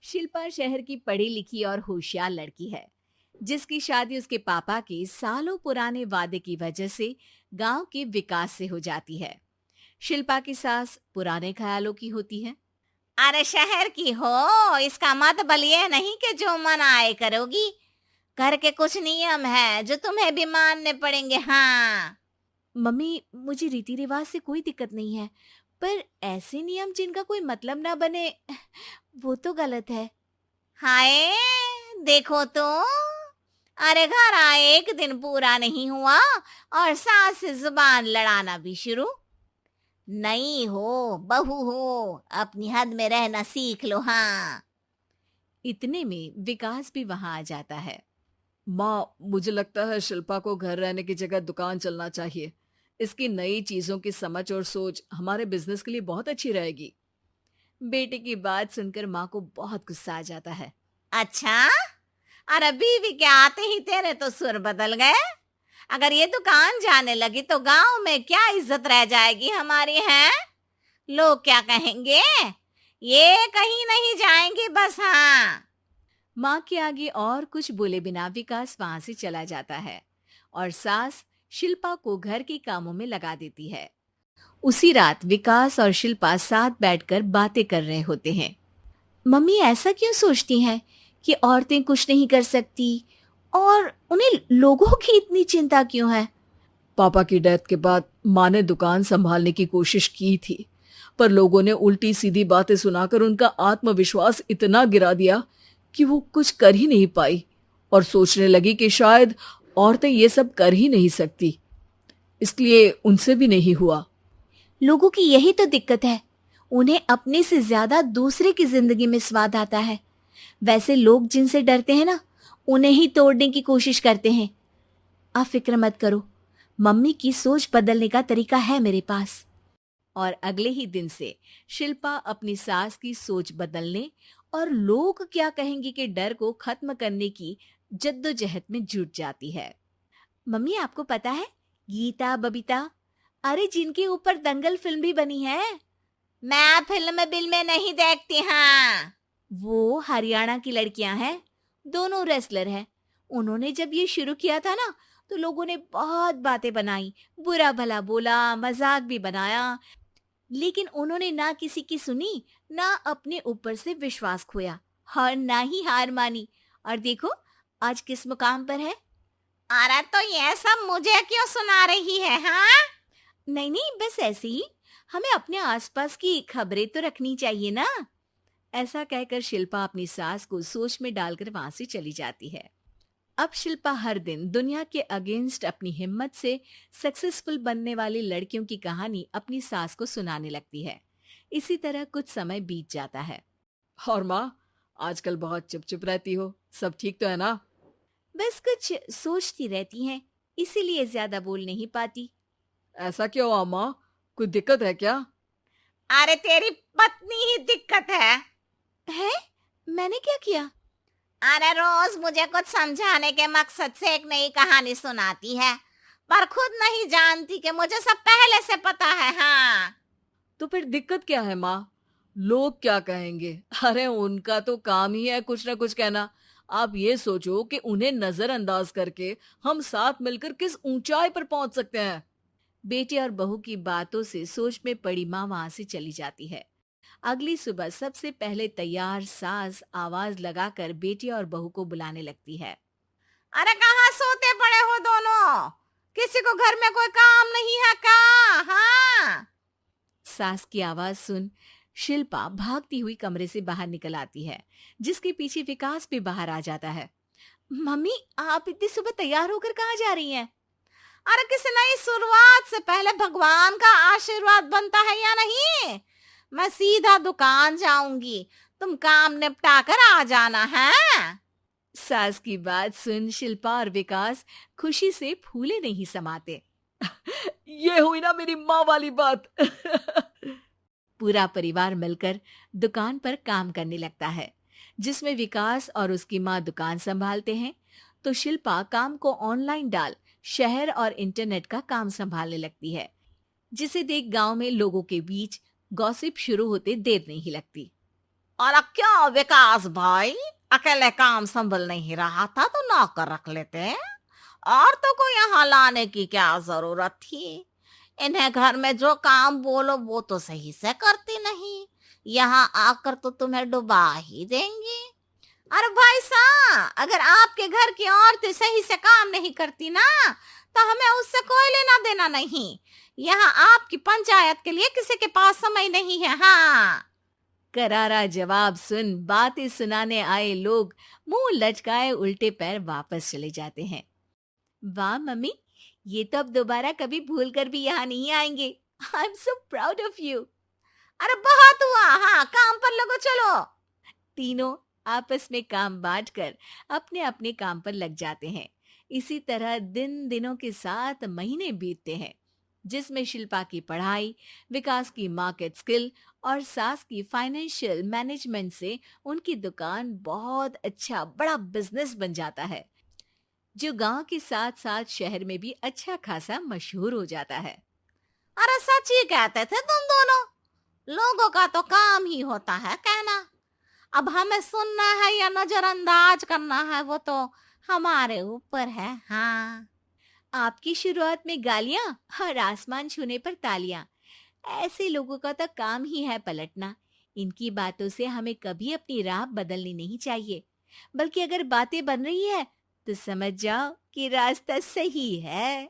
शिल्पा शहर की पढ़ी लिखी और होशियार लड़की है, जिसकी शादी उसके पापा के सालों पुराने वादे की वजह से गांव के विकास से हो जाती है। शिल्पा की सास पुराने ख्यालों की होती है। अरे शहर की हो, इसका मतलब ये नहीं कि जो मन आए करोगी। घर के कुछ नियम है जो तुम्हें भी मानने पड़ेंगे। हाँ। मम्मी, मुझे रीति रिवाज से कोई दिक्कत नहीं है, पर ऐसे नियम जिनका कोई मतलब ना बने, वो तो गलत है। हाय, देखो तो। अरे घर आए एक दिन पूरा नहीं हुआ और सास से जुबान लड़ाना भी शुरू। नहीं हो, बहू हो, अपनी हद में रहना सीख लो। हाँ। इतने में विकास भी वहां आ जाता है। माँ, मुझे लगता है शिल्पा को घर रहने की जगह दुकान चलना चाहिए। इसकी नई चीजों की समझ और सोच हमारे बिजनेस के लिए बहुत अच्छी रहेगी। बेटे की बात सुनकर माँ को बहुत गुस्सा आ जाता है। अच्छा, अरे बीवी के आते ही तेरे तो सुर बदल गए। अगर ये दुकान जाने लगी तो गांव में क्या इज्जत रह जाएगी हमारी है। लोग क्या कहेंगे। ये कहीं नहीं जाएंगी बस। हाँ। माँ के आगे और कुछ बोले बिना विकास वहां से चला जाता है और सास शिल्पा को घर के कामों में लगा देती है। उसी रात विकास और शिल्पा साथ बैठकर बातें कर रहे होते हैं। मम्मी ऐसा क्यों सोचती हैं कि औरतें कुछ नहीं कर सकती, और उन्हें लोगों की इतनी चिंता क्यों है? पापा की डेथ के बाद माँ ने दुकान संभालने की कोशिश की थी, पर लोगों ने उल्टी सीधी बातें सुनाकर उनका आत्मविश्वास इतना गिरा दिया कि वो कुछ कर ही नहीं पाई और सोचने लगी कि शायद औरतें ये सब कर ही नहीं सकती। इसलिए उनसे भी नहीं हुआ। लोगों की यही तो दिक्कत है, उन्हें अपने से ज्यादा दूसरे की जिंदगी में स्वाद आता है। वैसे लोग जिनसे डरते हैं ना, उन्हें ही तोड़ने की कोशिश करते हैं। आप फिक्र मत करो, मम्मी की सोच बदलने का तरीका है मेरे पास। और अगले ही दिन से शिल्पा अपनी सास की सोच बदलने और लोग क्या कहेंगे के डर को खत्म करने की जद्दोजहद में जुट जाती है। मम्मी, आपको पता है, गीता बबीता, अरे जिनके ऊपर दंगल फिल्म भी बनी है, मैं फिल्म बिल में नहीं देखती। हाँ। वो हरियाणा की लड़कियां हैं। दोनों रेसलर हैं। उन्होंने जब ये शुरू किया था ना, तो लोगों ने बहुत बातें बनाई, बुरा भला बोला, मजाक भी बनाया, लेकिन उन्होंने ना किसी की सुनी, ना अपने ऊपर से विश्वास खोया और ना ही हार मानी। और देखो आज किस मुकाम पर है। अरे तो ये सब मुझे क्यों सुना रही है। हाँ। नहीं नहीं, बस ऐसे ही, हमें अपने आसपास की खबरें तो रखनी चाहिए ना। ऐसा कहकर शिल्पा अपनी सास को सोच में डालकर वहां से चली जाती है। अब शिल्पा हर दिन दुनिया के अगेंस्ट अपनी हिम्मत से सक्सेसफुल बनने वाली लड़कियों की कहानी अपनी सास को सुनाने लगती है। इसी तरह कुछ समय बीत जाता है। और माँ, आजकल बहुत चुप चुप रहती हो, सब ठीक तो है ना? बस कुछ सोचती रहती हैं, इसीलिए ज्यादा बोल नहीं पाती। ऐसा क्यों हुआ माँ? कोई दिक्कत है क्या? अरे तेरी पत्नी ही दिक्कत है? मैंने क्या किया? अरे रोज मुझे कुछ समझाने के मकसद से एक नई कहानी सुनाती है, पर खुद नहीं जानती कि मुझे सब पहले से पता है। हाँ। तो फिर दिक्कत क्या है माँ? लोग क्या कहेंगे? अरे उनका तो काम ही है कुछ ना कुछ कहना। आप ये सोचो कि उन्हें नजरअंदाज करके हम साथ मिलकर किस ऊंचाई पर पहुंच सकते हैं। बेटे और बहू की बातों से सोच में पड़ी माँ वहां से चली जाती है। अगली सुबह सबसे पहले तैयार सास आवाज लगाकर बेटी और बहू को बुलाने लगती है। अरे कहाँ सोते पड़े हो दोनों? किसी को घर में कोई काम नहीं है का? हाँ। सास की आवाज सुन शिल्पा भागती हुई कमरे से बाहर निकल आती है, जिसके पीछे विकास भी बाहर आ जाता है। मम्मी, आप इतनी सुबह तैयार होकर कहाँ जा रही हैं? अरे किसी नई शुरुआत से पहले भगवान का आशीर्वाद बनता है या नहीं? मैं सीधा दुकान जाऊंगी, तुम काम निपटा कर आ जाना है। सास की बात सुन शिल्पा और विकास खुशी से फूले नहीं समाते। ये हुई ना मेरी माँ वाली बात। पूरा परिवार मिलकर दुकान पर काम करने लगता है, जिसमें विकास और उसकी माँ दुकान संभालते हैं, तो शिल्पा काम को ऑनलाइन डाल शहर और इंटरनेट का काम संभालने लगती है, जिसे देख गांव में लोगों के बीच गॉसिप शुरू होते देर नहीं लगती। और क्या विकास भाई, अकेले काम संभल नहीं रहा था तो नौकर रख लेते। औरतों को यहाँ लाने की क्या जरूरत थी? इन्हें घर में जो काम बोलो वो तो सही से करती नहीं, यहाँ आकर तो तुम्हें डुबा ही देंगी। अरे भाई साहब, अगर आपके घर की औरतें सही से काम नहीं करती ना, तो हमें उससे कोई लेना देना नहीं। यहाँ आपकी पंचायत के लिए किसी के पास समय नहीं है। हाँ, करारा जवाब सुन बातें सुनाने आए लोग मुंह लटकाए उल्टे पैर वापस चले जाते हैं। वाह मम्मी, ये तो अब दोबारा कभी भूल कर भी यहाँ नहीं आएंगे। I am so proud of you. अरे बहुत हुआ, हाँ काम पर लगो चलो। तीनों आपस में काम बांटकर अपने अपने काम पर लग जाते हैं। इसी तरह दिन दिनों के साथ महीने बीतते हैं, जिसमें शिल्पा की पढ़ाई, विकास की मार्केट स्किल और सास की फाइनेंशियल मैनेजमेंट से उनकी दुकान बहुत अच्छा बड़ा बिजनेस बन जाता है, जो गांव के साथ साथ शहर में भी अच्छा खासा मशहूर हो जाता है। अरे सच ही कहते थे तुम दोनों, लोगों का तो काम ही होता है कहना। अब हमें सुनना है या नजरअंदाज करना है वो तो हमारे ऊपर है। हाँ, आपकी शुरुआत में गालियां और आसमान छूने पर तालियां, ऐसे लोगों का तो काम ही है पलटना। इनकी बातों से हमें कभी अपनी राह बदलनी नहीं चाहिए, बल्कि अगर बातें बन रही है तो समझ जाओ कि रास्ता सही है।